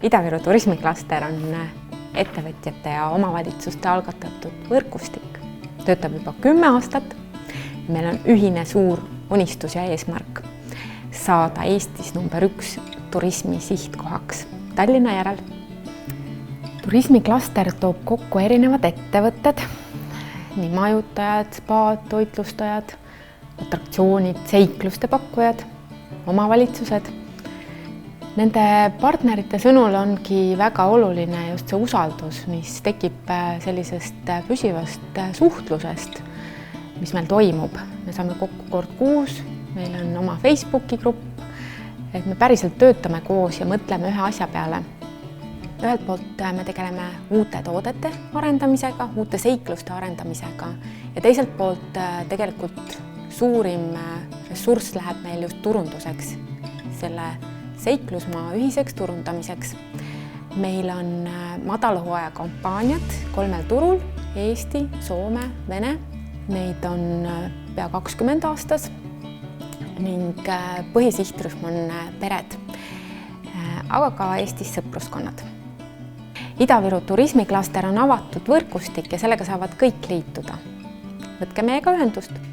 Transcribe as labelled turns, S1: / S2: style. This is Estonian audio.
S1: Ida-Viru turismiklaster on ettevõtjate ja omavalitsuste algatatud võrgustik. Töötab juba 10 aastat. Meil on ühine suur unistus ja eesmärk saada Eestis number 1 turismi sihtkohaks Tallinna järel. Turismiklaster toob kokku erinevad ettevõtted, nii majutajad, spaad, toitlustajad, atraktsioonid, seikluste pakkujad, omavalitsused. Nende partnerite sõnul ongi väga oluline just see usaldus, mis tekib sellisest püsivast suhtlusest, mis meil toimub. Me saame kokku kord kuus, meil on oma Facebooki grupp, et me päriselt töötame koos ja mõtleme ühe asja peale. Ühelt poolt me tegeleme uute toodete arendamisega, uute seikluste arendamisega ja teiselt poolt tegelikult suurim ressurss läheb meil just turunduseks, selle seiklusmaa ühiseks turundamiseks. Meil on madalahooaja kampaaniad 3 turul, Eesti, Soome, Vene. Neid on pea 20 aastas ning põhisihtrühm on pered, aga ka Eestis sõpruskonnad. Ida-Viru turismiklaster on avatud võrgustik ja sellega saavad kõik liituda. Võtke meiega ühendust!